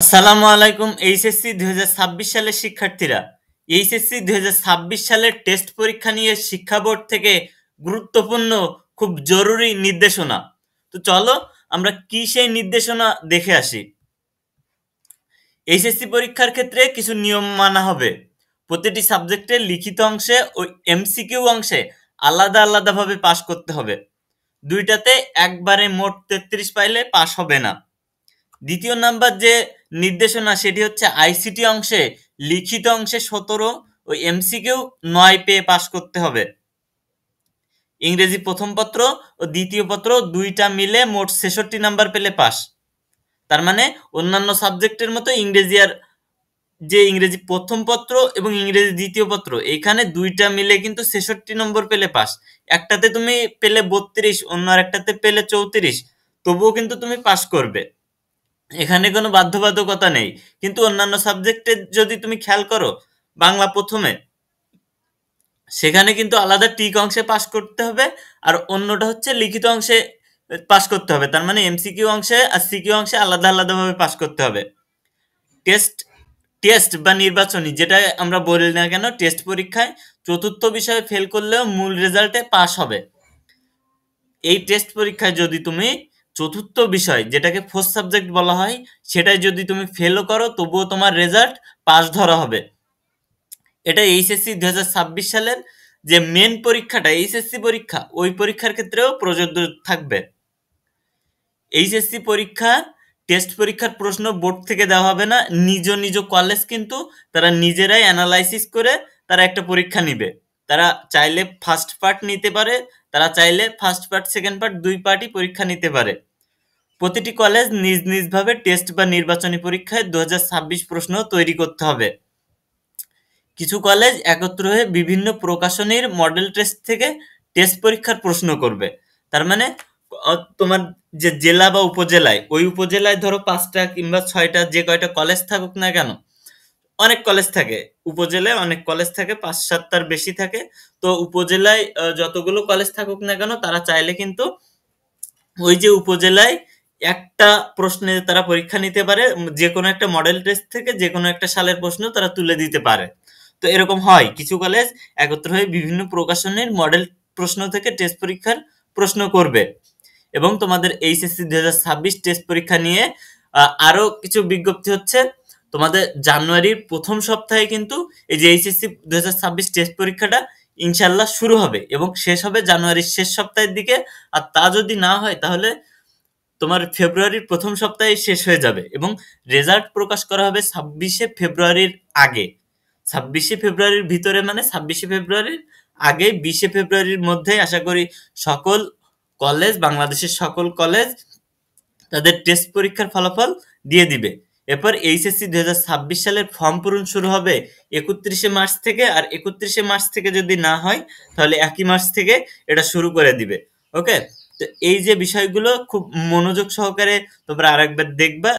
আসসালামু আলাইকুম এইচএসসি 2026 সালের শিক্ষার্থীরা। এইচএসসি 2026 সালের টেস্ট পরীক্ষা নিয়ে শিক্ষা বোর্ড থেকে গুরুত্বপূর্ণ খুব জরুরি নির্দেশনা। তো চলো আমরা কি সেই নির্দেশনা দেখে আসি। এইচএসসি পরীক্ষার ক্ষেত্রে কিছু নিয়ম মানা হবে। প্রতিটি সাবজেক্টের লিখিত অংশে ও এমসিকিউ অংশে আলাদা আলাদাভাবে পাশ করতে হবে। দুইটাতে একবারে মোট 33 পাইলে পাশ হবে না। দ্বিতীয় নাম্বার যে নির্দেশনা সেটি হচ্ছে আইসিটি অংশে লিখিত অংশে 17 ও এমসিকিউ 9 পেয়ে পাশ করতে হবে। ইংরেজি প্রথম পত্র ও দ্বিতীয় পত্র দুইটা মিলে মোট 66 নাম্বার পেলে পাস। তার মানে অন্যান্য সাবজেক্টের মতো ইংরেজি প্রথম পত্র এবং ইংরেজি দ্বিতীয় পত্র এখানে দুইটা মিলে কিন্তু 66 নম্বর পেলে পাস। একটাতে তুমি পেলে 32, অন্য আরেকটাতে পেলে 34, তবুও কিন্তু তুমি পাস করবে। এখানে কোনো বাধ্যবাধকতা নেই। কিন্তু অন্যান্য সাবজেক্টে যদি তুমি খেয়াল করো, বাংলা প্রথমে সেখানে কিন্তু আলাদা টিক অংশে পাস করতে হবে, আর অন্যটা হচ্ছে লিখিত অংশে পাস করতে হবে। তার মানে এমসিকিউ অংশে আর সিকিউ অংশে আলাদা আলাদাভাবে পাস করতে হবে। টেস্ট টেস্ট বা নির্বাচনী যেটা আমরা বলি না কেন, টেস্ট পরীক্ষায় চতুর্থ বিষয়ে ফেল করলেও মূল রেজাল্টে পাস হবে। এই টেস্ট পরীক্ষায় যদি তুমি চতুর্থ বিষয় যেটাকে ফোর্থ সাবজেক্ট বলা হয় সেটাই যদি তুমি ফেলও করো তবুও তোমার রেজাল্ট পাস ধরা হবে। এটা এইচএসসি 2026 সালের যে মেন পরীক্ষাটা এইচএসসি পরীক্ষা, ওই পরীক্ষার ক্ষেত্রেও প্রযোজ্য থাকবে। এইচএসসি পরীক্ষা টেস্ট পরীক্ষার প্রশ্ন বোর্ড থেকে দেওয়া হবে না, নিজ নিজ কলেজ কিন্তু তারা নিজেরাই অ্যানালাইসিস করে তারা একটা পরীক্ষা নিবে। তারা চাইলে ফার্স্ট পার্ট নিতে পারে, তারা চাইলে ফার্স্ট পার্ট সেকেন্ড পার্ট দুই পার্টই পরীক্ষা নিতে পারে। প্রতিটি কলেজ নিজ নিজভাবে টেস্ট বা নির্বাচনী পরীক্ষায় 2026 প্রশ্ন তৈরি করতে হবে। কিছু কলেজ একত্র হয়ে বিভিন্ন প্রকাশনীর মডেল টেস্ট থেকে টেস্ট পরীক্ষার প্রশ্ন করবে। তার মানে তোমার যে জেলা বা উপজেলায়, ওই উপজেলায় ধরো 5টা কিংবা 6টা যে কয়টা কলেজ থাকুক না কেন, অনেক কলেজ থাকে, উপজেলায় অনেক কলেজ থাকে, 5-7টার বেশি থাকে। তো উপজেলায় যতগুলো কলেজ থাকুক না কেন তারা চাইলে কিন্তু ওই যে উপজেলায় একটা প্রশ্নে তারা পরীক্ষা নিতে পারে, যে কোনো একটা মডেল টেস্ট থেকে যে কোনো একটা সালের প্রশ্ন তারা তুলে দিতে পারে। তো এরকম হয়, কিছু কলেজ একত্র হয়ে বিভিন্ন প্রকাশনের মডেল প্রশ্ন থেকে টেস্ট পরীক্ষার প্রশ্ন করবে। এবং তোমাদের এইচএসসি 2026 টেস্ট পরীক্ষা নিয়ে আরো কিছু বিজ্ঞপ্তি হচ্ছে। তোমাদের জানুয়ারির প্রথম সপ্তাহে কিন্তু এই যে এইচএসসি 2026 টেস্ট পরীক্ষাটা ইনশাল্লাহ শুরু হবে এবং শেষ হবে জানুয়ারির শেষ সপ্তাহের দিকে। আর তা যদি না হয় তাহলে তোমার ফেব্রুয়ারির প্রথম সপ্তাহে শেষ হয়ে যাবে এবং রেজাল্ট প্রকাশ করা হবে 26শে ফেব্রুয়ারির আগে। 26শে ফেব্রুয়ারির ভিতরে মানে 26শে ফেব্রুয়ারির আগে 20শে ফেব্রুয়ারির মধ্যে আশা করি সকল কলেজ, বাংলাদেশের সকল কলেজ তাদের টেস্ট পরীক্ষার ফলাফল দিয়ে দিবে। এরপর এইচএসসি 2026 সালের ফর্ম পূরণ শুরু হবে 31শে মার্চ থেকে, আর 31শে মার্চ থেকে যদি না হয় তাহলে 1ই মার্চ থেকে এটা শুরু করে দিবে। ওকে, তো এই যে বিষয়গুলো খুব মনোযোগ সহকারে তোমরা আরেকবার দেখবা।